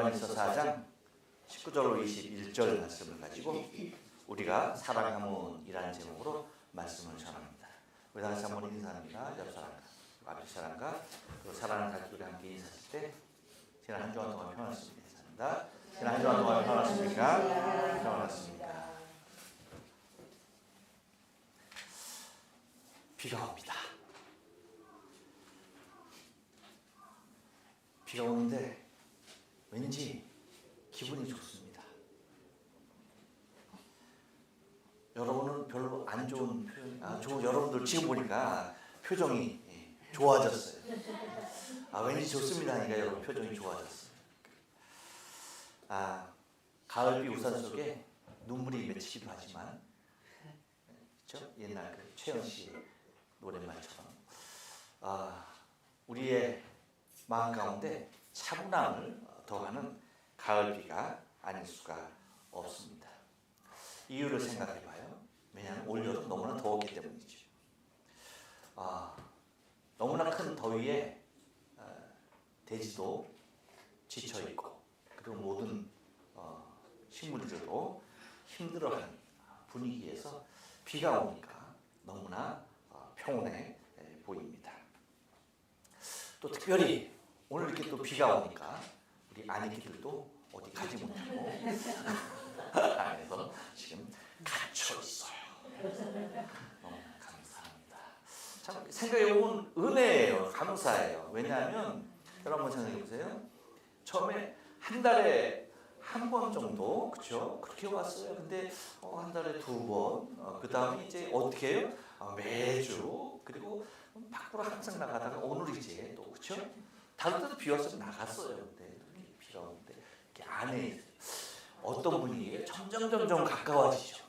요한일서 4장 19절로 21절 말씀을 가지고 우리가 사랑함은이라는 제목으로 말씀을 전합니다. 우리 다 같이 한번 인사합니다. 옆 사람과 앞에 사람과 그 사랑하는 가족들이 함께 인사하실 때 지난 한 주간 동안 평안했습니다. 인사합니다. 지난 한 주간 동안 평안했습니까? 평안했습니다. 비가 옵니다. 비가 오는데 왠지 기분이 좋습니다. 여러분은 별로 안 좋은 표정, 여러분들 지금 보니까 표정이 좋아졌어요. 왠지 좋습니다 하니까 여러분 표정이 좋아졌어요. 가을비 우산 속에 눈물이 맺히기도 하지만, 그렇죠? 옛날 그 최영 씨 노랫말처럼 우리의 마음 가운데 차분함을 더하는 가을비가 아닐 수가 없습니다. 이유를 생각해봐요. 왜냐하면 올 여름 너무나 더웠기 때문이죠. 너무나 큰 더위에 대지도 지쳐있고, 그리고 모든 식물들도 힘들어하는 분위기에서 비가 오니까 너무나 평온해 보입니다. 또 특별히 오늘 이렇게 또 비가 오니까 우리 아내기들도 어디 가지 못하고 안에서 지금 갇혀 있어요. 너무 감사합니다. 참 생각해보면 은혜예요. 감사해요. 왜냐하면 여러분 생각해 보세요. 처음에 한 달에 한 번 정도, 그렇죠? 그렇게 왔어요. 근데 한 달에 두 번, 그 다음에 이제 어떻게 해요? 매주, 그리고 밖으로 항상 나가다가 오늘 이제 또, 그렇죠? 다른 때도 비 왔으면 나갔어요. 근데 비가 오는데 이렇게 안에 어떤 분이 점점 가까워지죠.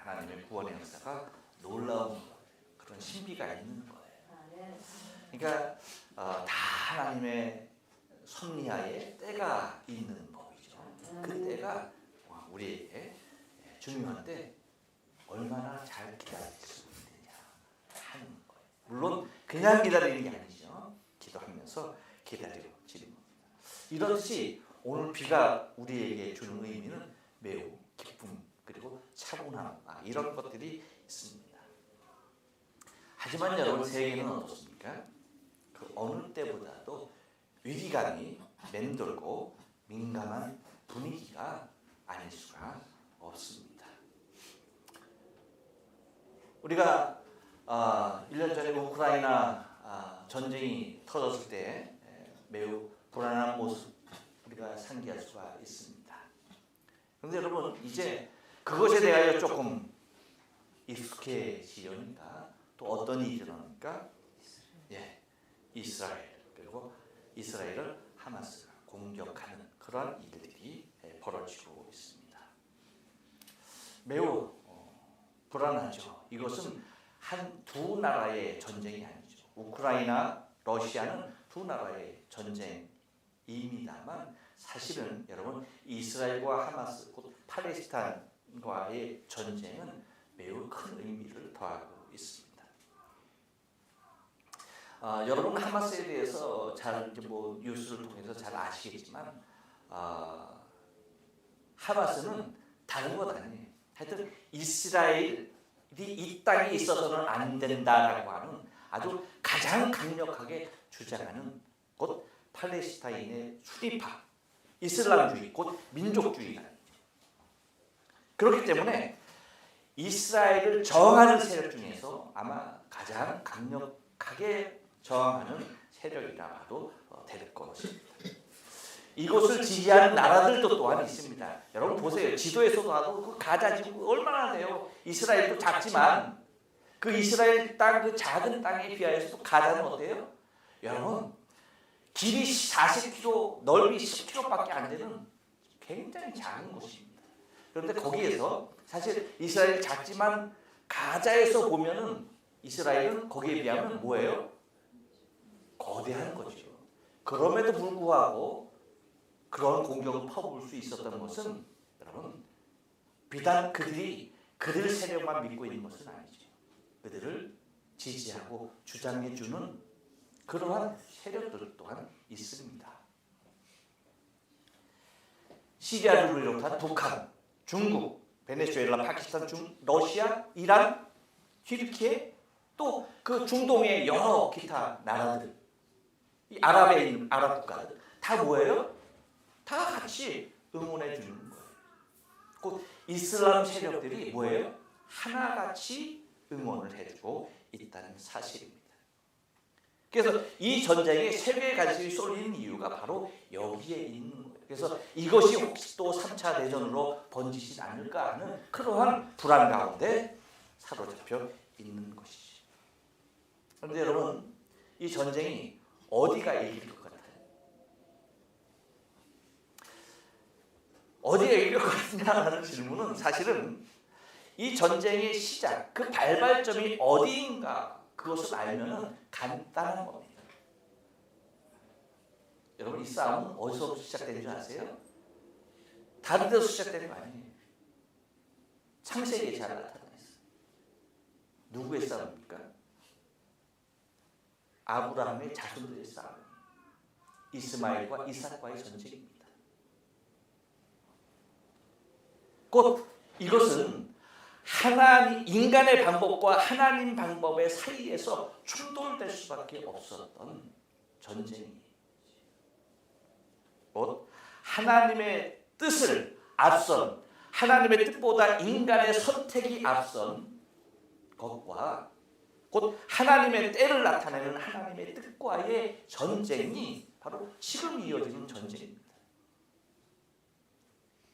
하나님의 구원의 역사가 놀라운 그런 신비가 있는 거예요. 그러니까 다 하나님의 섭리하에 때가 있는 법이죠. 그 때가 우리에게 중요한데 얼마나 잘 기다릴 수 있느냐 하는 거예요. 물론 그냥 기다리는 게 아니죠. 기도하면서 기다리고 지는 겁니다. 이렇듯이 오늘 비가 우리에게 주는 의미는 매우 기쁨 그리고 차분함 이런 것들이 있습니다. 하지만 여러분 세계는 어떻습니까? 그 어느 때보다도 위기감이 맴돌고 민감한 분위기가 아닐 수가 없습니다. 우리가 1년 전에 우크라이나 전쟁이 터졌을 때 매우 불안한 모습 우리가 상기할 수가 있습니다. 그런데 여러분 이제 그것에 대하여 조금 익숙해지려니까 또 어떤 일이 일어납니까? 이스라엘 그리고 이스라엘을 하마스가 공격하는 그런 일들이 벌어지고 있습니다. 매우 불안하죠. 이것은 두 나라의 전쟁이 아니죠. 우크라이나, 러시아는 두 나라의 전쟁입니다만 사실은 여러분 이스라엘과 하마스, 곧 팔레스타인과의 전쟁은 매우 큰 의미를 더하고 있습니다. 여러분 하마스에 대해서 잘 뉴스를 통해서 잘 아시겠지만 하마스는 다른 것 아니에요. 하여튼 이스라엘이 이 땅에 있어서는 안 된다라고 하는 아주 가장 강력하게 주장하는 곧 팔레스타인의 수리파, 이슬람주의, 곧 민족주의다. 그렇기 때문에 이스라엘을 저항하는 세력 중에서 아마 가장 강력하게 저항하는 세력이라 봐도 될 것입니다. 이곳을 지지하는 나라들도 또한 있습니다. 여러분 보세요. 지도에서도 봐도 그 가자 지구 얼마나 돼요. 이스라엘도 작지만 그 이스라엘 땅 그 작은 땅에 비하여서 가자는 어때요? 여러분 길이 40km, 넓이 10km밖에 안 되는 굉장히 작은 곳입니다. 그런데 거기에서 사실 이스라엘이 작지만 가자에서 보면은 이스라엘은 거기에 비하면 뭐예요? 거대한 거죠. 그럼에도 불구하고 그런 공격을 퍼부을 수 있었던 것은 여러분 비단 그들이 그들 세력만 믿고 있는 것은 아니죠. 그들을 지지하고 주장해주는 그러한 세력들 또한 있습니다. 시리아를 비롯한 북한, 중국, 베네수엘라, 파키스탄, 러시아, 이란, 튀르키예, 또 그 중동의 여러 기타 나라들, 이 아랍에 있는 아랍 국가들 다 뭐예요? 다 같이 응원해 주는 거예요. 곧 이슬람 세력들이 뭐예요? 하나같이 응원을 해주고 있다는 사실입니다. 그래서 이 전쟁에 세계의 관심이 쏠리는 이유가 바로 여기에 있는 거예요. 그래서 이것이 혹시 또 3차 대전으로 번지지 않을까 하는 그러한 불안 가운데 사로잡혀 있는 것이죠. 그런데 여러분, 이 전쟁이 어디가 이길 것 같아요? 어디가 이길 것 같냐는 질문은 사실은 이 전쟁의 시작, 그 발발점이 어디인가 그것을 알면 간단한 겁니다. 여러분, 이 싸움은 어디서부터 시작되는 줄 아세요? 다른 데서 시작되는 거 아니에요. 창세기에 잘 나타났어요. 누구의 싸움입니까? 아브라함의 자손들의 싸움, 이스마엘과 이삭과의 전쟁입니다. 곧 이것은 하나님, 인간의 방법과 하나님 방법의 사이에서 충돌될 수밖에 없었던 전쟁이에요. 곧 하나님의 뜻을 앞선, 하나님의 뜻보다 인간의 선택이 앞선 것과 곧 하나님의 때를 나타내는 하나님의 뜻과의 전쟁이 바로 지금 이어지는 전쟁입니다.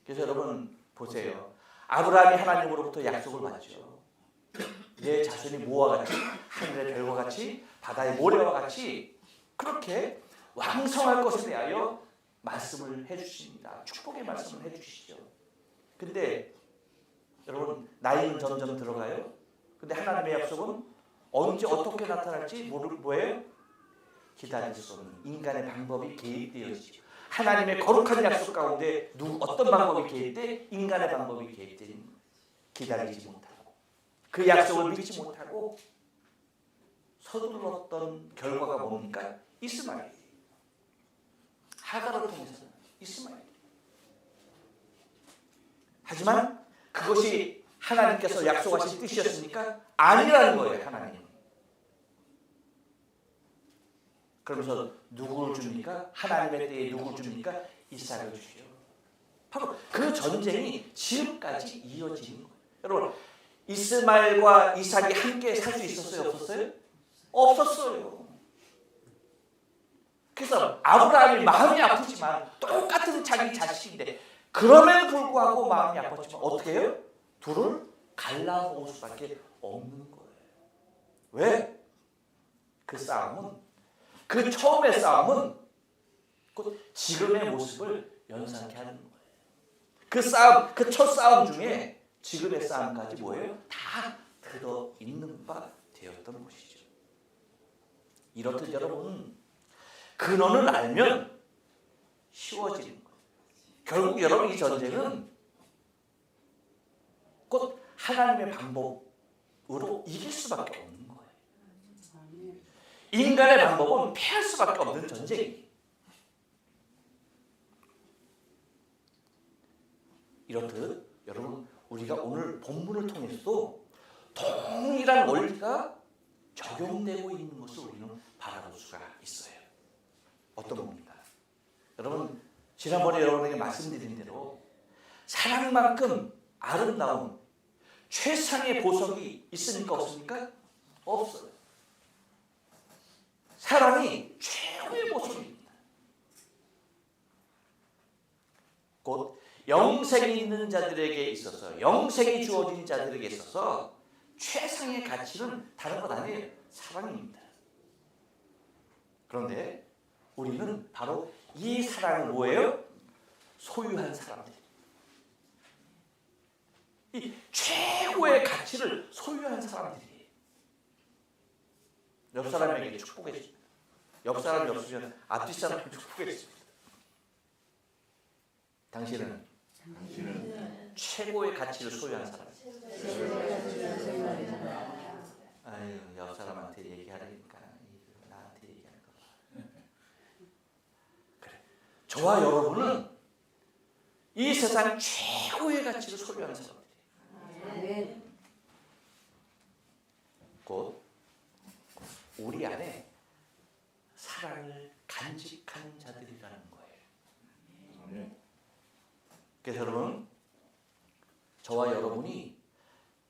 그래서 여러분 보세요. 아브라함이 하나님으로부터 약속을 받죠. 내 자손이 뭐와 같이, 하늘의 별과 같이, 바다의 모래와 같이 그렇게 왕성할 것에 대하여 말씀을 해주십니다. 축복의 말씀을 해주시죠. 근데 여러분, 나이는 점점 들어가요. 근데 하나님의 약속은 언제 어떻게 나타날지 뭐예요? 기다릴 수 없는 인간의 방법이 개입되어지죠. 하나님의 거룩한 약속 가운데 어떤 방법이 개입돼? 인간의 방법이 개입되는, 기다리지 못하고 그 약속을 믿지 못하고 서둘렀던 결과가 뭡니까? 이스마엘, 하갈을 통해서 이스마엘. 하지만 그것이 하나님께서 약속하신 뜻이었습니까? 아니라는 거예요. 하나님. 그러면서 누구를 줍니까? 하나님의 때에 누구를 줍니까? 이삭을 주죠. 바로 그 전쟁이 지금까지 이어지는 거예요. 여러분, 이스마엘과 이삭이 함께 살 수 있었어요? 없었어요? 없었어요. 그래서 아브라함이 마음이 아프지만 똑같은 자기 자식인데 그럼에도 불구하고 마음이 아팠지만 어떻게 해요? 둘을 갈라놓을 수밖에 없는 거예요. 왜? 그 싸움은, 그 처음의 싸움은 곧 지금의 모습을 연상케 하는 거예요. 그 싸움, 그 첫 싸움 중에 지금의 싸움까지 뭐예요? 다 들어있는 바 되었던 것이죠. 이렇듯 여러분, 근원을 알면 쉬워지는 거예요. 결국 여러분, 이 전쟁은 곧 하나님의 방법으로 이길 수밖에 없는 거예요. 인간의 방법은 패할 수밖에 없는 전쟁이에요. 이렇듯 여러분, 우리가 오늘 본문을 통해서도 동일한 원리가 적용되고 있는 것을 우리는 바라볼 수가 있어요. 어떤 겁니까? 여러분, 지난번에 여러분에게 말씀드린 대로 사랑만큼 아름다운 최상의 보석이 있습니까? 없습니까? 없어요. 사랑이 최고의 보석입니다. 곧 영생이 있는 자들에게 있어서, 영생이 주어진 자들에게 있어서 최상의 가치는 다른 것 아니에요. 사랑입니다. 그런데 우리는 바로 이 사랑을 뭐예요? 소유한 사람들. 이 최고의 가치를 소유한 사람들이에요. 옆 사람에게 축복해 줍니다. 옆 사람이 없으면 앞뒤 사람에게 축복해 줍니다. 당신은 최고의 가치를 소유한 사람. 아유, 옆 사람한테 얘기하려니까 나한테 얘기하는 거 봐. 그래. 저와 여러분은 이 세상 최고의 가치를 소유하는 사람들이에요. 곧 우리 안에 사랑을 간직한 자들이라는 거예요. 그래서 여러분, 저와 여러분이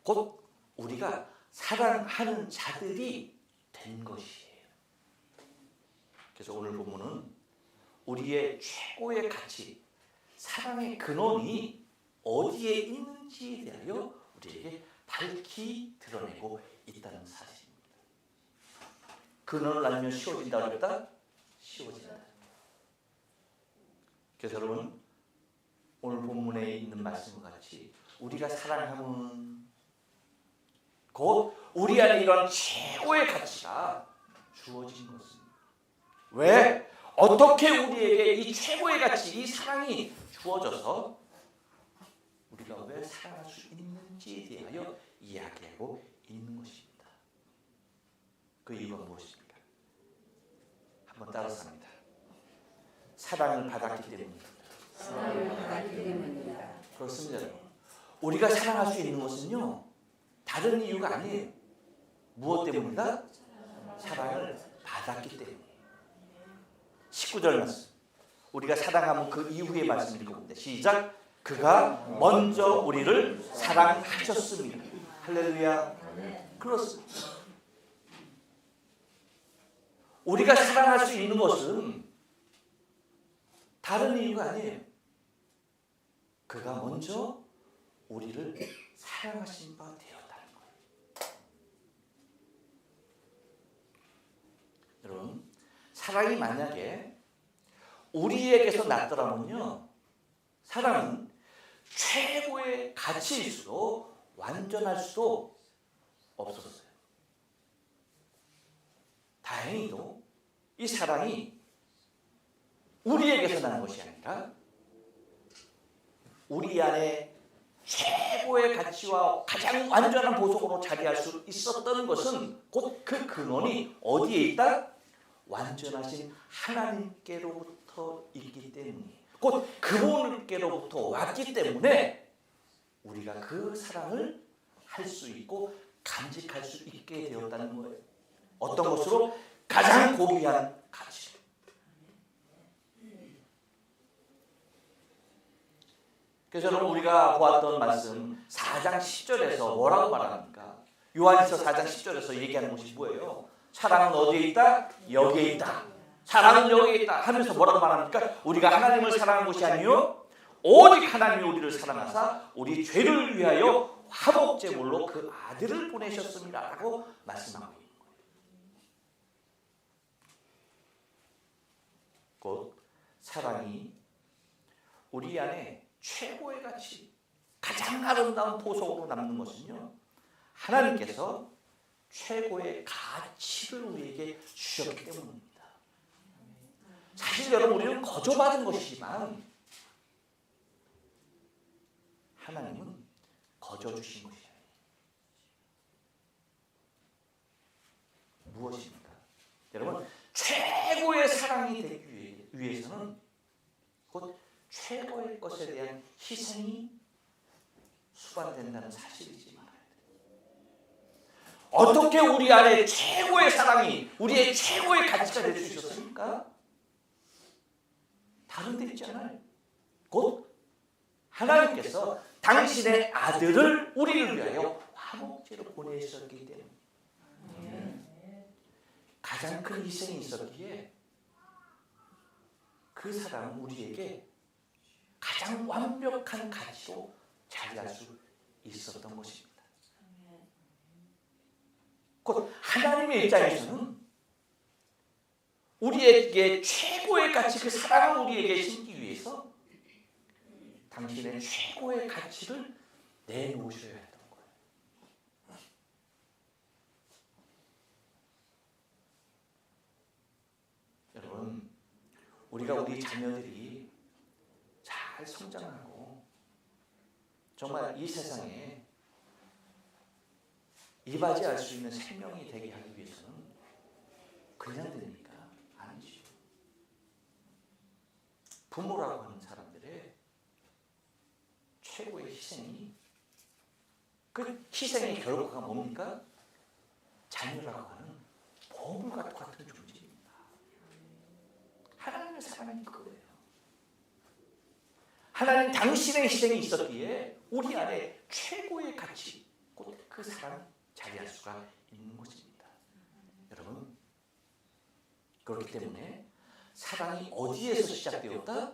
곧 우리가 사랑하는 자들이 된 것이에요. 그래서 오늘 본문은 우리의 최고의 가치, 사랑의 근원이 어디에 있는지에 대하여 우리에게 밝히 드러내고 있다는 사실입니다. 근원을 알면 쉬워진다 그랬다? 쉬워진다. 그래서 여러분, 오늘 본문에 있는 말씀과 같이 우리가 사랑하면 곧 우리 안에 이런 최고의 가치가 주어진 것입니다. 왜? 어떻게 우리에게 이 최고의 가치, 이 사랑이 주어져서 우리가 왜 사랑할 수 있는지에 대하여 이야기하고 있는 것입니다. 그 이유가 무엇입니까? 한번 따라서 합니다. 사랑을 받았기 때문입니다. 그렇습니다, 여러분. 우리가 사랑할 수 있는 것은요, 다른 이유가 아니에요. 무엇 때문이다? 사랑을 받았기 때문이에요. 19절 말씀. 우리가 사랑하면 그 이후의 말씀 읽어봅니다. 시작. 그가 먼저 우리를 사랑하셨습니다. 할렐루야. 그렇습니다. 우리가 사랑할 수 있는 것은 다른 이유가 아니에요. 그가 먼저 우리를 사랑하신 바 되었다는 거예요. 여러분, 사랑이 만약에 우리에게서 났더라면요, 사랑은 최고의 가치일수록 완전할 수도 없었어요. 다행히도 이 사랑이 우리에게서 나는 것이 아니라 우리 안에 최고의 가치와 가장 완전한 보석으로 자리할 수 있었던 것은 곧 그 근원이 어디에 있다? 완전하신 하나님께로부터 있기 때문에, 곧 그분께로부터 왔기 때문에 우리가 그 사랑을 할 수 있고 간직할 수 있게 되었다는 거예요. 어떤 것으로? 가장 고귀한 가치. 그래서 여러분, 우리가 보았던 말씀 4장 10절에서 뭐라고 말합니까? 요한일서 4장 10절에서 얘기하는 것이 뭐예요? 사랑은 어디에 있다? 여기에 있다. 사랑은 여기에 있다 하면서 뭐라고 말합니까? 우리가 하나님을 사랑한 것이 아니요 오직 하나님이 우리를 사랑하사 우리 죄를 위하여 화목제물로 그 아들을 보내셨습니다 라고 말씀하고 있는 거예요. 곧 사랑이 우리 안에 최고의 가치, 가장 아름다운 보석으로 남는 것은요, 하나님께서 최고의 가치를 우리에게 주셨기 때문입니다. 사실 여러분, 우리는 거저받은 것이지만 하나님은 거저 주신 것이 아니에요. 무엇입니까? 여러분, 최고의 사랑이 되기 위해서는 곧 최고의 것에 대한 희생이 수반된다는 사실이지 말아야 돼요. 어떻게 우리 안에 최고의 사랑이, 우리의 최고의 가치가 될 수 있었습니까? 다른 데 있잖아요. 곧 하나님께서 당신의 아들을 우리를 위하여 화목제로 보내셨기 때문에 가장 큰 희생이 있었기에 그 사랑은 우리에게 가장 완벽한 가치로 자리할 수 있었던 것입니다. 곧 하나님의 입장에서는 우리에게 최고의 가치, 그 사랑을 우리에게 심기 위해서 당신의 최고의 가치를 내놓으셔야 했던 거예요. 여러분, 우리가 우리 자녀들이 잘 성장하고 정말 이 세상에 이바지할 수 있는 생명이 되게 하기 위해서는 그냥 됩니까? 아니죠. 부모라고 하는 사람들의 최고의 희생이, 그 희생의 결과가 뭡니까? 자녀라고 하는 보물과 똑같은 존재입니다. 하나님의 사랑이 그거예요. 하나님 당신의 희생이 있었기에 우리 안에 최고의 가치, 곧 그 사랑 자리할 수가 있는 것입니다. 여러분, 그렇기 때문에 사랑이 어디에서 시작되었다?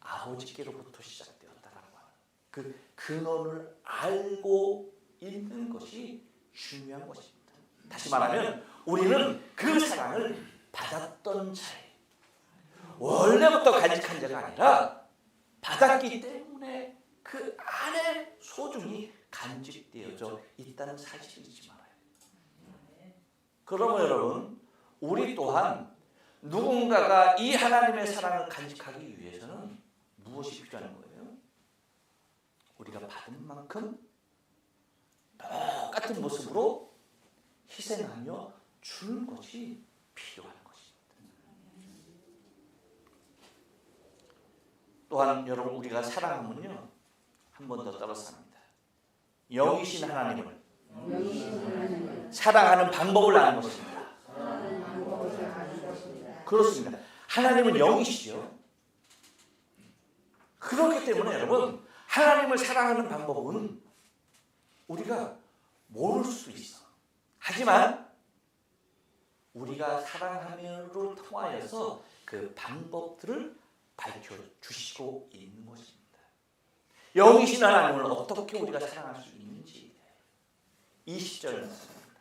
아버지께로부터 시작되었다라고 하는 그 근원을 알고 있는 것이 중요한 것입니다. 다시 말하면 우리는 그 사랑을 받았던 자예요. 원래부터 간직한 자가 아니라 받았기 때문에 그 안에 소중히 간직되어져 있다는 사실을 잊지 말아요. 그러면 여러분, 우리 또한 누군가가 이 하나님의 사랑을 간직하기 위해서는 무엇이 필요한 거예요? 우리가 받은 만큼 똑같은 모습으로 희생하며 주는 것이 필요한 것입니다. 또한 여러분, 우리가 사랑하면요, 한 번 더 따라서 합니다. 영이신 하나님을 사랑하는 방법을 아는 것입니다. 그렇습니다. 하나님은 영이시죠. 그렇기 때문에 여러분, 하나님을 사랑하는 방법은 우리가 모를 수 있어. 하지만 우리가 사랑함으로 통하여서 그 방법들을 밝혀주시고 있는 것입니다. 영이신 하나님을 어떻게 우리가 사랑할 수 있는지 20절 말씀입니다.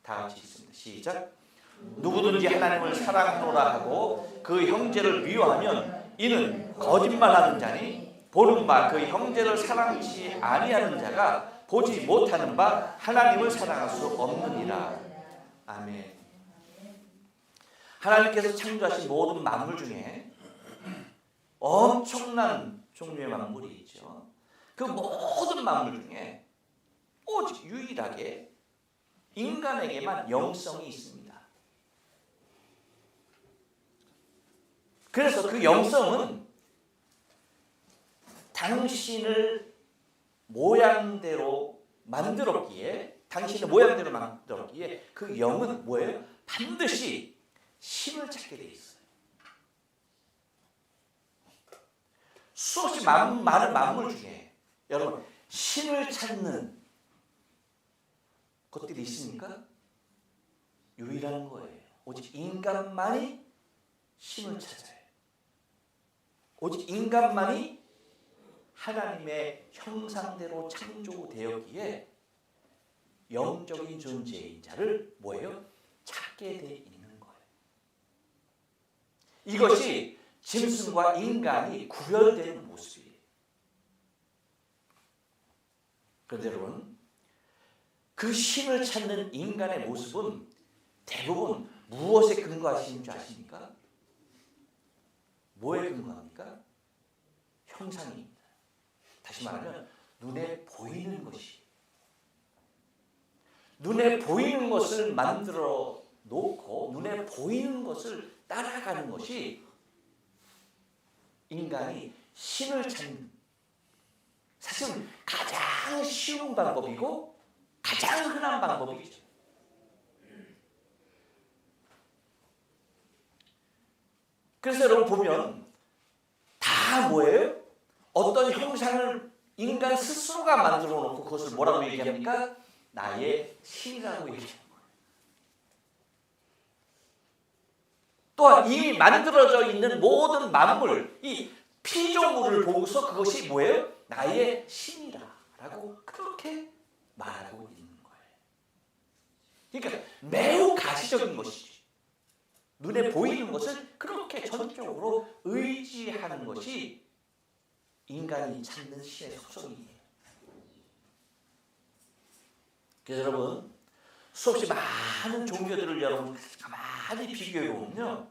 다 같이 읽습니다. 시작. 누구든지 하나님을 사랑하노라 하고 그 형제를 미워하면 이는 거짓말하는 자니 보는 바 그 형제를 사랑치 아니하는 자가 보지 못하는 바 하나님을 사랑할 수 없느니라. 아멘. 하나님께서 창조하신 모든 만물 중에 엄청난 종류의 만물이 있죠. 그 모든 만물 중에 오직 유일하게 인간에게만 영성이 있습니다. 그래서 그 영성은 당신을 모양대로 만들었기에, 당신의 모양대로 만들었기에 그 영은 뭐예요? 반드시 신을 찾게 돼 있어요. 수없이 많은 만물 중에 여러분, 신을 찾는 것들이 있습니까? 유일한 거예요. 오직 인간만이 신을 찾아요. 오직 인간만이 하나님의 형상대로 창조되었기에 영적인 존재인 자를 뭐예요? 찾게 돼 있는 거예요. 이것이 짐승과 인간이 구별되는 모습이에요. 그런데 여러분, 그 신을 찾는 인간의 모습은 대부분 무엇에 근거하시는 줄 아십니까? 뭐에 근거합니까? 형상입니다. 다시 말하면 눈에 보이는 것이, 눈에 보이는 것을 만들어 놓고 눈에 보이는 것을 따라가는 것이 인간이 신을 찾는, 사실은 가장 쉬운 방법이고 가장 흔한 방법이죠. 그래서 여러분 보면 다 뭐예요? 어떤 형상을 인간 스스로가 만들어 놓고 그것을 뭐라고 얘기합니까? 나의 신이라고 얘기합니다. 또한 이미 만들어져 있는 모든 만물, 이 피조물을 보고서 그것이 뭐예요? 나의 신이라고 그렇게 말하고 있는 거예요. 그러니까 매우 가시적인 것이죠. 눈에 보이는 것을 그렇게 전적으로 의지하는 것이 인간이 찾는 신의 속성이에요. 그래서 여러분, 수없이 많은 종교들을 여러분 가만히 비교해 보면요,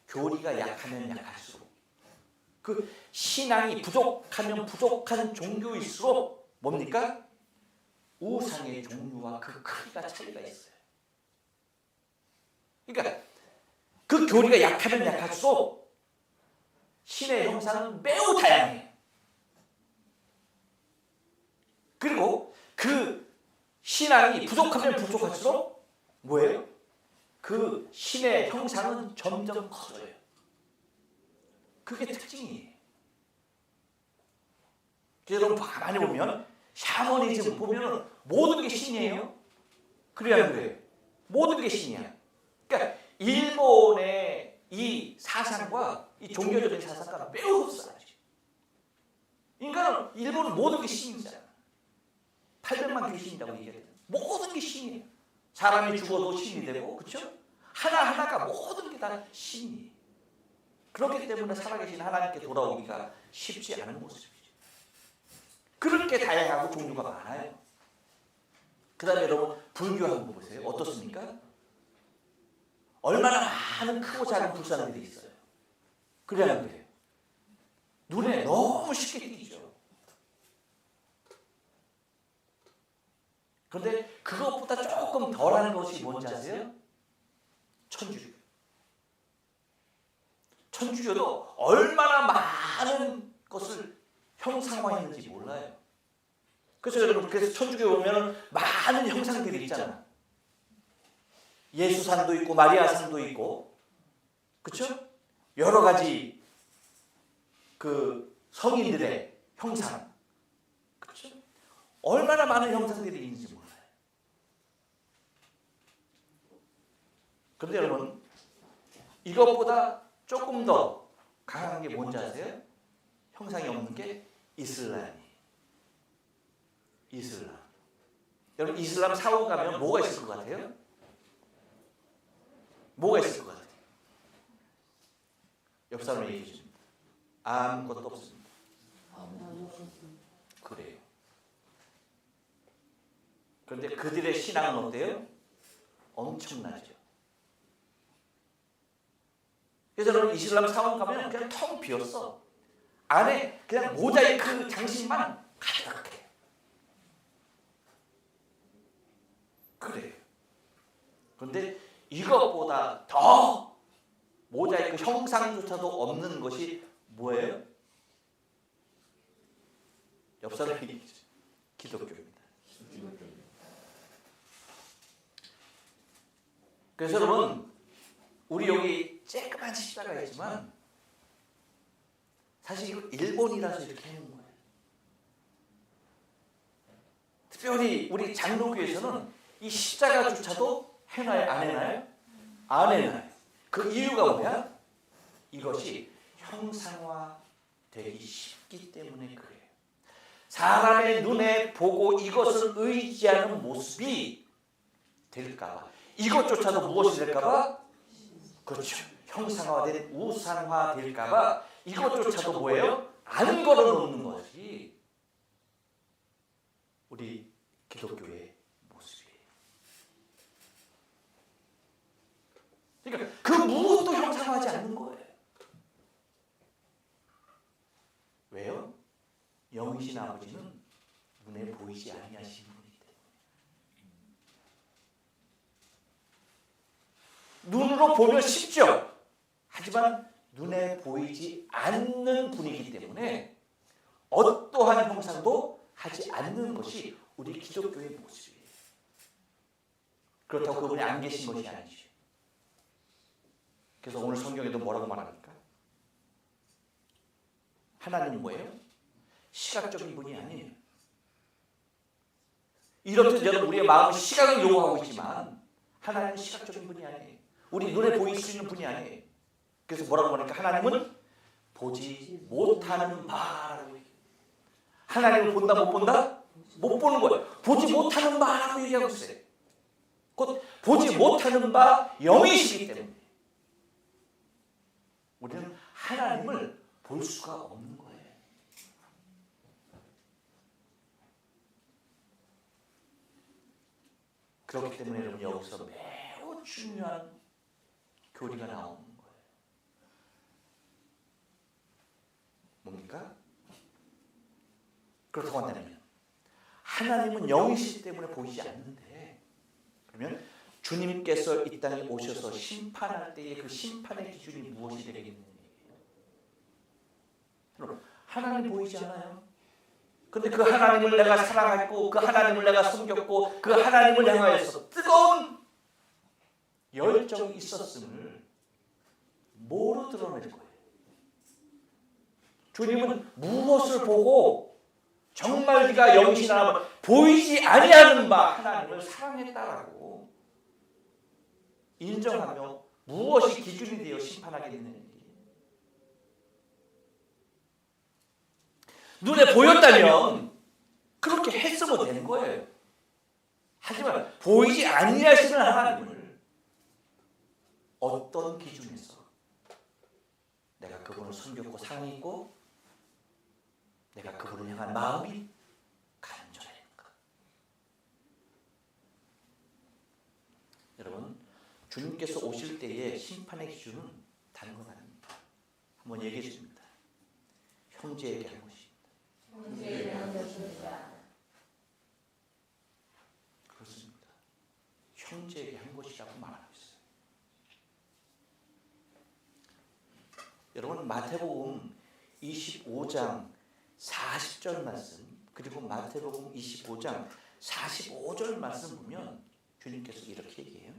교리가 약하면 약할수록, 그 신앙이 부족하면 부족한 종교일수록 뭡니까? 우상의 종류와 그 크기가 차이가 있어요. 그러니까 그 교리가 약하면 약할수록 신의 형상은 매우 다양해요. 그리고 그 신앙이 부족하면 부족할수록 뭐예요? 그 신의 형상은 점점 커져요. 그게 특징이에요. 여러분 가만히 보면 샤머니즘 보면 모든 게 신이에요. 그래야 그래요. 모든 게 신이야. 그러니까 일본의 이 사상과 이 종교적인 사상과 매우 흡사하죠. 인간은 일본은 모든 게 신이잖아. 800만 귀신이라고 얘기하잖아. 모든 게 신이에요. 사람이 죽어도 신이 되고, 그렇죠? 하나하나가 모든 게 다 신이에요. 그렇기 때문에 살아계신 하나님께 돌아오기가 쉽지 않은 모습이죠. 그렇게 다양하고 종류가 많아요. 그 다음에 여러분 불교 한번 보세요. 어떻습니까? 얼마나 많은 크고 작은 불상들이 있어요. 그래야 안 그래요? 눈에 너무 쉽게 띄죠. 그런데 그것보다 조금 덜한 것이 뭔지 아세요? 천주교. 천주교도 얼마나 많은 것을 형상화했는지 몰라요. 그래서 여러분 그래서 천주교 보면 많은 형상들이 있잖아. 예수상도 있고 마리아상도 있고, 그렇죠? 여러 가지 그 성인들의 형상, 그렇죠? 얼마나 많은 형상들이 있는지 몰라요. 그런데 여러분 이것보다 조금 더 강한 게 뭔지 아세요? 형상이 없는 게 이슬람이에요. 이슬람. 여러분 이슬람 사원 가면 뭐가 있을 것 같아요? 뭐가 있을 것 같아요? 옆 사람 얘기해 줍니다. 아무것도 없습니다. 그래요. 그런데 그들의 신앙은 어때요? 엄청나죠. 그래서 여러분 이슬람 사원 가면 그냥 텅 비었어. 안에 그냥 모자이크 장식만 가득해. 그래요. 그런데 이것보다 더 모자이크 형상조차도 없는 것이 뭐예요? 옆 사람이 기독교입니다. 그래서 여러분 우리 여기 쬐끄만 십자가 있지만 사실 이거 일본이라서 이렇게 해놓은 거예요. 특별히 우리 장로교에서는 이 십자가조차도 해놔요? 안 해놔요? 안 해놔요. 그 이유가 뭐야? 이것이 형상화되기 쉽기 때문에 그래요. 사람의 눈에 보고 이것을 의지하는 모습이 될까봐, 이것조차도 무엇이 될까봐? 그렇죠. 형상화된 우상화 될까봐 이것조차도 뭐예요? 안 걸어놓는 것이 우리 기독교의 모습이에요. 그러니까 그 무엇도 형상화하지 않는 거예요. 왜요? 영이신 아버지는 눈에 보이지 아니하시는 분이기 때문에. 눈으로 보면 쉽죠. 하지만 눈에 보이지 않는 분이기 때문에 어떠한 형상도 하지 않는 것이 우리 기독교의 모습이에요. 그렇다고 그분이 안 계신 것이 아니죠. 그래서 오늘 성경에도 뭐라고 말합니까? 하나님은 뭐예요? 시각적인 분이 아니에요. 이렇듯 여러분 우리의 마음은 시각을 요구하고 있지만 하나님은 시각적인 분이 아니에요. 우리 눈에 보일 수 있는 분이 아니에요. 그래서 뭐라고 말하니까 하나님은 보지 못하는 바라고 얘기해요. 하나님을 본다 못 본다? 못 보는 거예요. 보지 못하는 바라고 얘기하고 있어요. 곧 보지 못하는 바 영이시기 때문에 우리는 하나님을 볼 수가 없는 거예요. 그렇기 때문에 여러분 여기서 매우 중요한 교리가 나오는 거예요. 뭡니까? 그렇다고 한다면 하나님은 영이시기 때문에 보이지 않는데, 그러면 주님께서 이 땅에 오셔서 심판할 때의 그 심판의 기준이 무엇이 되겠느냐. 여러분 하나님 보이지 않아요? 근데 그 하나님을 내가 사랑했고 그 하나님을 내가 섬겼고 그 하나님을 향하여서 뜨거운 열정이 있었음을 뭐로 드러낼 거예요? 주님은 무엇을 보고 정말 네가 영신하면 보이지 아니하는 바 하나님을 사랑했다라고 인정하며 무엇이 기준이 되어 심판하겠느냐. 눈에 보였다면 그렇게 했으면 되는 거예요. 하지만 보이지 아니하시는 하나님을 어떤 기준에서 내가 그분을 섬겼고 사랑했고 내가 그분을 향한 마음이 간절했는가. 여러분, 주님께서 오실 때의 심판의 기준은 다른 건 아닙니다. 한번 얘기해 줍니다. 형제에게 한 것입니다. 그렇습니다. 형제에게 한 것이라고 말하고 있어요. 여러분, 마태복음 25장 40절 말씀 그리고 마태복음 25장 45절 말씀 보면 주님께서 이렇게 얘기해요.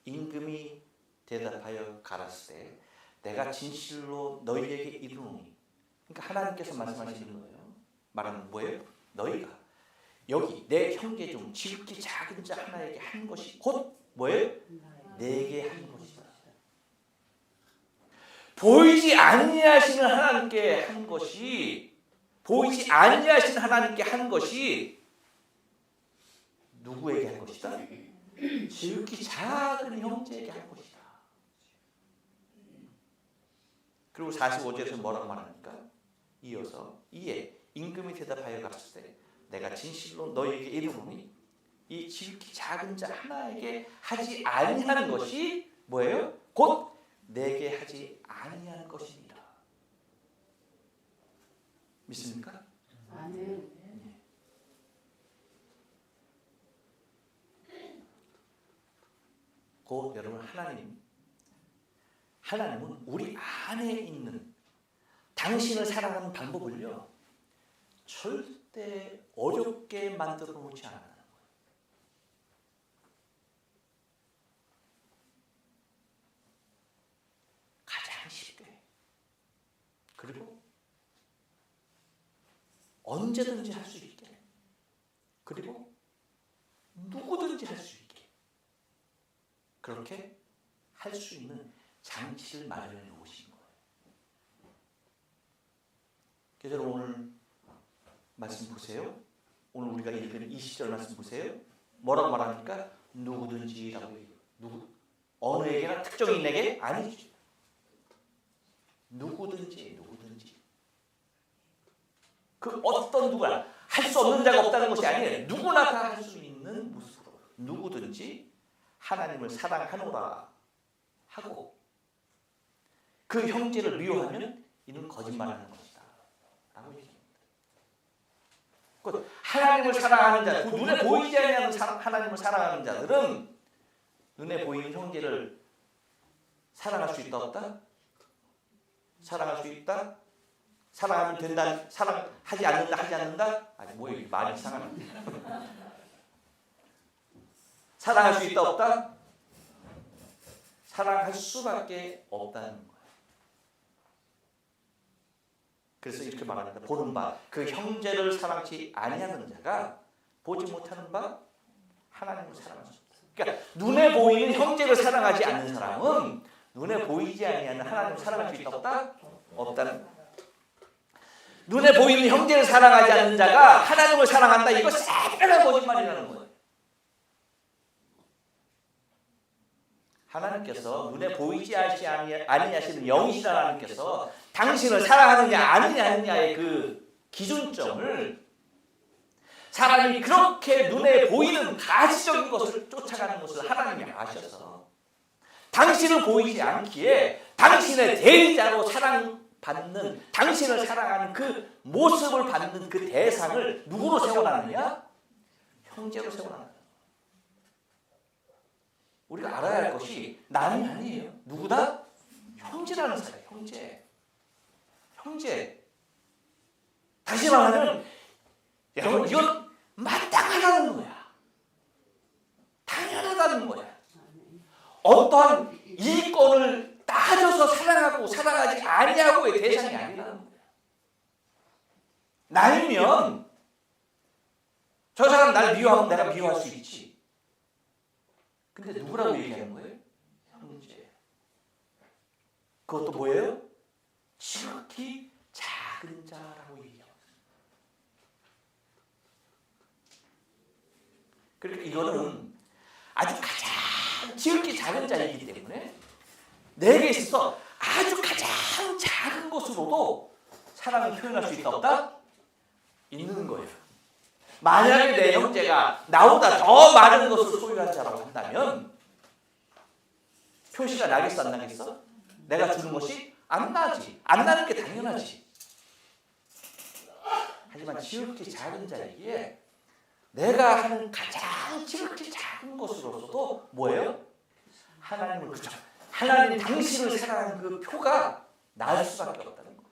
임금이 대답하여 가라사대 내가 진실로 너희에게 이르노니. 그러니까 하나님께서 말씀하시는 거예요. 말하는 뭐예요? 너희가 여기 내 형제 중 지극히 작은 자 하나에게 한 것이 곧 뭐예요? 내게 한 것이다. 보이지 아니하시는 하나님께 한 것이 보이지 아니하시는 하나님께 한 것이 누구에게 한 것이다? 지극히 작은 형제에게 한 것이다. 그리고 45절에서 뭐라고 말합니까? 이어서 이에 임금이 대답하여 가라사대 내가 진실로 너희에게 이르노니 이 지극히 작은 자 하나에게 하지 아니하는 것이 뭐예요? 곧 내게 하지 아니하는 것입니다. 믿습니까? 아멘. 곧 여러분 하나님은 우리 안에 있는 당신을 사랑하는 방법을요 절대 어렵게 만들어 놓지 않아요. 가장 쉽게 그리고 언제든지 할 수 있게 그리고 누구든지 할 수 있게 그렇게 할 수 있는 장치를 마련해 놓으신 거예요. 그래서 오늘 말씀 보세요. 오늘 우리가 읽은 20절 말씀 보세요. 뭐라고 말합니까? 누구든지라고 얘기해요. 어느에게나 특정인에게 아니죠. 누구든지 그 어떤 누구나 할 수 없는 자가 없다는 것이 아니에요. 누구나 다 할 수 있는 모습으로 누구든지 하나님을 사랑하노라 하고 그 형제를 미워하면 이는 거짓말하는 것이다 라고 얘기합니다. 하나님을 사랑하는 자, 눈에 보이지 않는 하나님을 사랑하는 자들은 눈에 보이는 형제를 사랑할 수 있다 없다? 사랑할 수 있다? 사랑하면 된다? 사랑하지 않는다? 하지 않는다? 아니 뭐예요? 말이 이상하네. 사랑할 수 있다 없다? 사랑할 수밖에 없다는 거예요. 그래서 이렇게 말합니다. 보는 바 그 형제를 사랑치 아니하는 자가 보지 못하는 바 하나님을 사랑할 수 없다. 그러니까 눈에 보이는 형제를 사랑하지 않는 사람은 눈에 보이지 아니하는 하나님을 사랑할 수 있다 없다? 없다는 거예요. 눈에 보이는 형제를 사랑하지 않는 자가 하나님을 사랑한다. 이거 새빨간 거짓말이라는 거예요. 하나님께서 눈에 보이지 아니하시는 영이신 하나님께서 당신을 사랑하느냐 아니냐의 그 기준점을 사람이 그렇게 눈에 보이는 가시적인 것을 쫓아가는 것을 하나님이 아셔서 당신을 보이지 않기에 당신의 대리자로 사랑받는 당신을 사랑하는 그 모습을 받는 그 대상을 누구로 세워놨느냐? 형제로 세워놨느냐? 우리가 알아야 할 것이 남이 아니에요. 누구다? 형제라는 사람. 형제. 다시 말하면 여러분 이건 마땅하다는 거야. 당연하다는 거야. 어떠한 이권을 따져서 사랑하고 사랑하지 아니하고의 대상이 아니라는 거야. 나이면 저 사람 날 미워하면 내가 미워할 수 있지. 근데 누구라고 얘기하는 거예요? 형제. 그것도 뭐예요? 지극히 작은 자라고 얘기해요. 그러니까 이거는 아주 가장 지극히 작은 자이기 때문에 내게 있어서 아주 가장 작은 것으로도 사랑을 표현할 수 있다 없다? 있는 거예요. 만약에 내 형제가 나보다 더 많은 것을 소유한 자라고 한다면 표시가 나겠어 안 나겠어? 내가 주는 것이 안 나지. 안 나는 게 당연하지. 하지만 지극히 작은 자에게 내가 하는 가장 지극히 작은 것으로서도 뭐예요? 하나님을 그죠? 하나님 당신을 사랑하는 그 표가 나을 수밖에 없다는 거예요.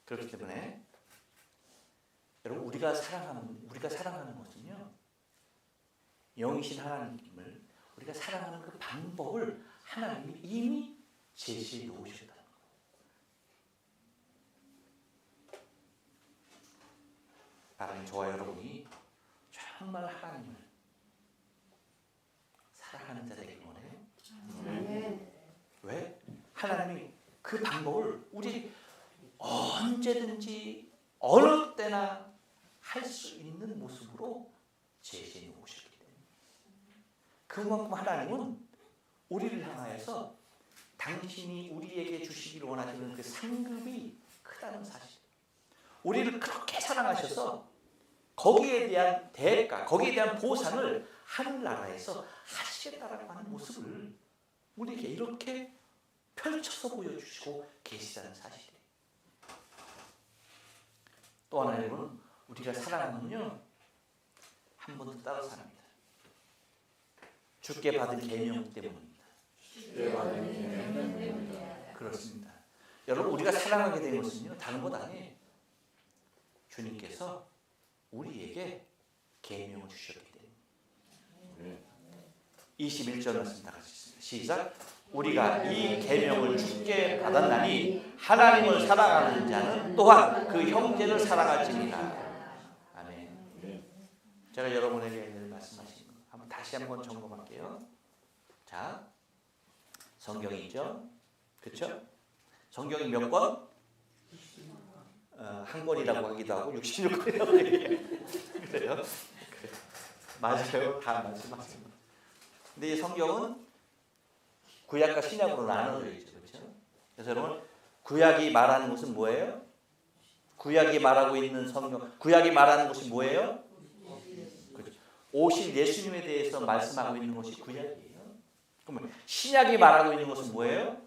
그렇기 때문에 여러분 우리가 사랑하는 것은요, 영이신 하나님을 우리가 사랑하는 그 방법을 하나님이 이미 제시해 놓으셨다는 거예요. 바로 저와 여러분이 정말 하나님을 사랑하는 자 되길 원해요. 왜? 하나님이 그 방법을 우리 언제든지 어느 때나 할 수 있는 모습으로 제시해 놓으셨기 때문에 그만큼 하나님은 우리를 향하여서 당신이 우리에게 주시기를 원하시는 그 상급이 크다는 사실, 우리를 그렇게 사랑하셔서 거기에 대한 대가, 거기에 대한 보상을 하늘나라에서 하시겠다라고 하는 모습을 우리에게 이렇게 펼쳐서 보여주시고 계시다는 사실이에요. 또 하나 여러분, 우리가 사랑하면요 한 번 더 따라서 합니다. 주께 받은 계명 때문입니다. 그렇습니다. 여러분 우리가 사랑하게 된 것은요 다른 것 아니에요. 주님께서 우리에게 계명을 주셨기 때문에. 21절 말씀 다 같이 있습니다. 시작. 우리가 이 계명을 주께 받았나니 하나님을 사랑하는 자는 또한 그 형제를 사랑할지니라. 아멘. 제가 여러분에게 말씀하신 거 한번 다시 한번 점검할게요. 자, 성경이 있죠? 그렇죠? 성경이 몇 권? 한 권이라고 하기도 하고 66권이라고 얘기해요. 그래요? 맞아요. 다 말씀하십니다. 근데 이 성경은 구약과 신약으로 나눠져 있죠. 그렇죠? 그래서 여러분 구약이 말하는 것은 뭐예요? 구약이 말하고 있는 성경, 구약이 말하는 것이 뭐예요? 그렇죠. 오실 예수님에 대해서 말씀하고 있는 것이 구약이에요. 그러면 신약이 말하고 있는 것은 뭐예요?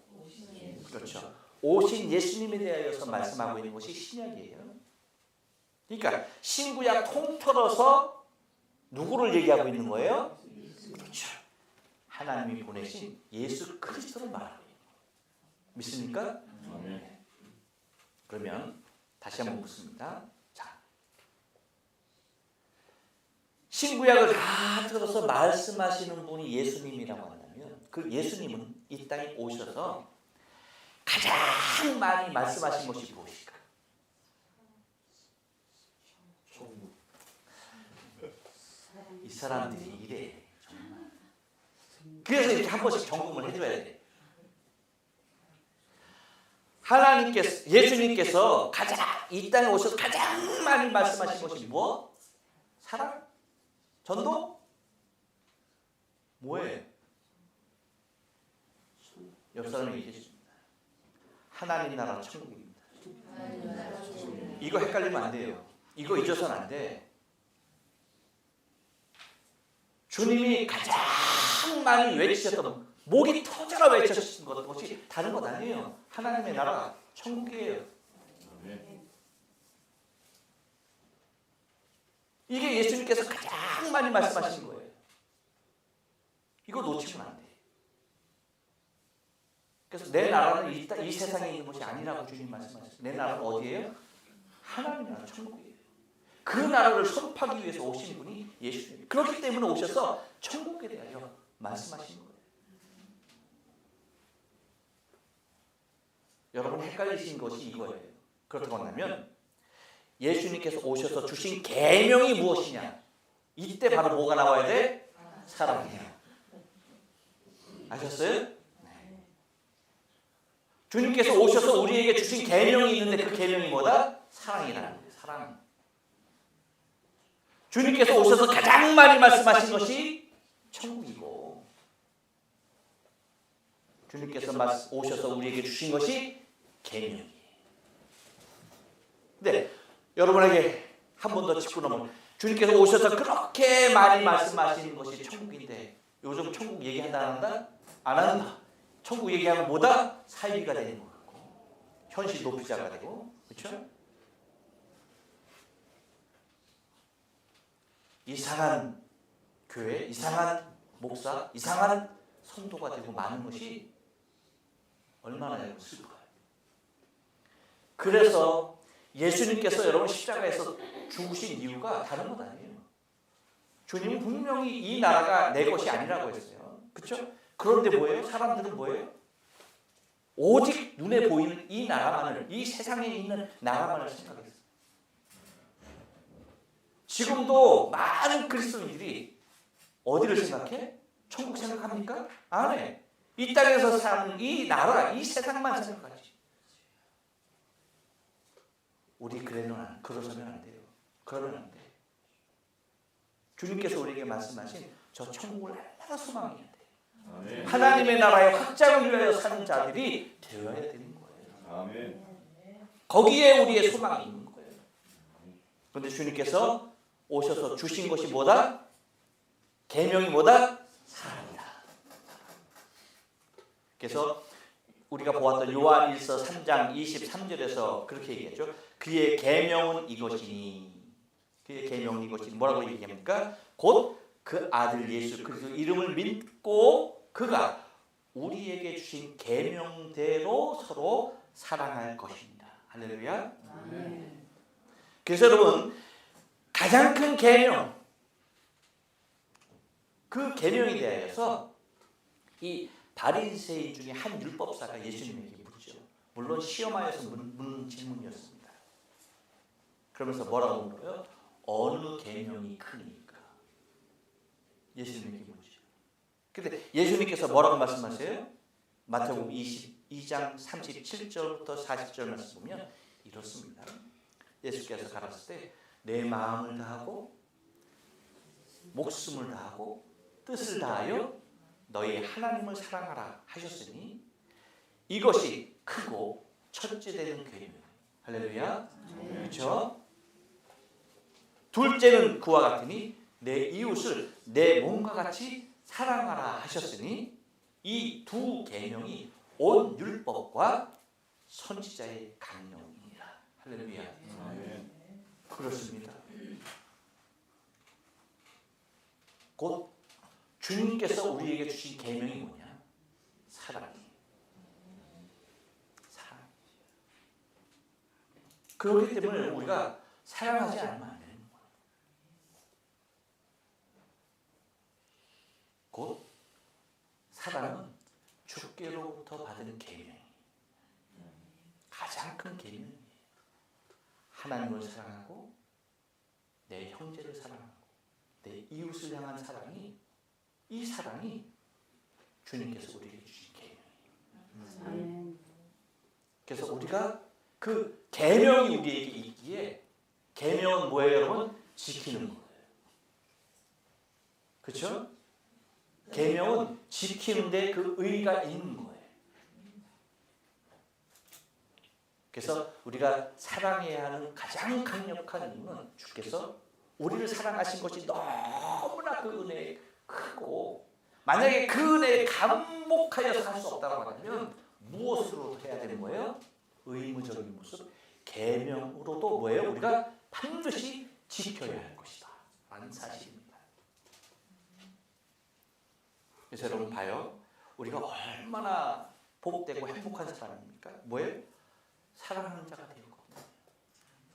그렇죠. 오신 예수님에 대하여서 말씀하고 있는 것이 신약이에요. 그러니까 신구약 통틀어서 누구를 얘기하고 있는 거예요? 그렇죠. 하나님이 보내신 예수 그리스도를 말하고 있는 거예요. 믿습니까? 네. 그러면 다시 한번 묻습니다. 자, 신구약을 다 들어서 말씀하시는 분이 예수님이라고 한다면 그 예수님은 이 땅에 오셔서 가장 많이 말씀하신 것이 무엇일까? 이 사람들이 이래 정말. 그래서 이렇게 한 번씩 점검을 해줘야 돼. 하나님께서, 예수님께서 가장 이 땅에 오셔서 가장 많이 말씀하신 것이 무엇? 사랑? 전도? 뭐예요? 옆 사람이 얘기해주십니다. 하나님 나라 천국입니다. 이거 헷갈리면 안 돼요. 이거 잊어서는 안 돼. 주님이 가장 많이 외치셨던, 목이 터져라 외치셨던 것이 다른 것 아니에요. 하나님의 나라 천국이에요. 이게 예수님께서 가장 많이 말씀하신 거예요. 이거 놓치면 안 돼. 그래서 내 나라는 이 세상에 있는 것이 아니라고 주님 말씀하셨어요. 내 나라는 어디예요? 하나님 나라, 천국이에요. 그 나라를 선포하기 위해서 오신 분이 예수님. 그렇기 때문에 오셔서 천국에 대하여 말씀하신 거예요. 여러분 헷갈리신 것이 이거예요. 그렇다고 한다면 예수님께서 오셔서 주신 계명이 무엇이냐? 이때 바로 뭐가 나와야 돼? 사랑이야. 아셨어요? 네. 주님께서 오셔서 우리에게 주신 계명이 있는데 그 계명이 뭐다? 사랑이라는 거예요. 사랑. 주님께서 오셔서 가장 많이 말씀하신 것이 천국이고, 주님께서 오셔서 우리에게 주신 것이 계명이에요. 네, 여러분에게 한 번 더 짚고 넘어가면, 주님께서 오셔서 그렇게 많이 말씀하시는 것이 천국인데 요즘 천국 얘기한다 안 한다? 안 한다. 천국 얘기하면 뭐다? 사위가 되는 것 같고 현실 도피자가 되고, 그렇죠? 이상한 교회, 이상한 목사, 이상한 성도가 되고 많은 것이 얼마나 슬퍼요. 그래서 예수님께서 여러분 십자가에서 죽으신 이유가 다른 것 아니에요. 주님은 분명히 이 나라가 내 것이 아니라고 했어요. 그렇죠? 그런데 뭐예요? 사람들은 뭐예요? 오직 눈에 보이는 이 나라만을, 이 세상에 있는 나라만을 생각했어요. 지금도 많은 그리스도인들이 어디를 생각해? 천국 생각합니까? 안 해. 이 땅에서 사는 이 나라, 이 세상만 생각하지. 우리 그러서는 안 돼요. 그러면 안 돼. 주님께서 우리에게 말씀하신 저 천국을 얼마나 소망해야 돼. 아멘. 하나님의 나라의 확장을 위하여 사는 자들이 되어야 되는 거예요. 아멘. 거기에 우리의 소망이 있는 거예요. 그런데 주님께서 오셔서 주신 것이 뭐다? 계명이 뭐다? 사랑이다. 그래서 우리가 보았던 요한일서 3장 23절에서 그렇게 얘기했죠. 그의 계명은 이것이니, 그의 계명은 이것이니 뭐라고 얘기합니까? 곧 그 아들 예수 그리스도 이름을 믿고 그가 우리에게 주신 계명대로 서로 사랑할 것입니다. 할렐루야. 아멘. 그래서 여러분 가장 큰 계명, 그 계명에 대하여서 이 바리새인 중에 한 율법사가 예수님에게 묻죠. 물론 시험하여서 묻는 질문이었습니다. 그러면서 뭐라고 물어요? 어느 계명이 크니까? 예수님에게 묻죠. 근데 예수님께서 뭐라고 말씀하세요? 마태복음 22장 37절부터 40절 말씀 보면 이렇습니다. 예수께서 가라사대 때 내 마음을 다하고 목숨을 다하고 뜻을 다하여 너희 하나님을 사랑하라 하셨으니 이것이 크고 첫째 되는 계명. 할렐루야. 그렇죠? 둘째는 그와 같으니 내 이웃을 내 몸과 같이 사랑하라 하셨으니 이 두 계명이 온 율법과 선지자의 강령이니라. 할렐루야. 그렇습니다. 곧 주님께서 우리에게 주신 계명이 뭐냐? 사랑이에요. 사랑. 그렇기 때문에 우리가 사랑하지 않으면 안 되는 거예요. 곧 사랑은 주께로부터 받은 계명이에요. 가장 큰 계명이에요. 하나님을 사랑하고 내 형제를 사랑하고 내 이웃을 향한 사랑이, 이 사랑이 주님께서 우리에게 주신 계명이에요. 그래서 우리가 그 계명이 우리에게 있기에, 계명은 뭐예요 여러분? 지키는 거예요. 그렇죠? 계명은 지키는데 그 의의가 있는 거예요. 그래서 우리가 사랑해야 하는 가장 강력한 이유는 주께서 우리를 사랑하신 것이 너무나 그 은혜에 크고, 만약에 그 은혜에 감목하여서 할 수 없다고 하면 무엇으로 해야 되는 거예요? 의무적인 모습, 계명으로도 뭐예요? 우리가 반드시 지켜야 할 것이다 라는 사실입니다. 그래서 여러분 봐요. 우리가 얼마나 복되고 행복한 사람입니까? 뭐예요? 사랑하는 자가 되고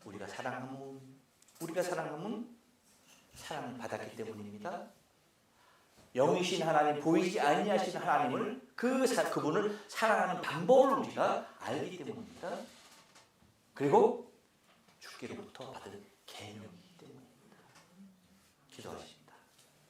우리가 사랑하면 사랑을 받았기 때문입니다. 영이신 하나님, 보이지 아니하신 하나님을 그분을 사랑하는 방법을 우리가 알기 때문입니다. 그리고 주께로부터 받은 계명이기 때문입니다. 기도하시죠.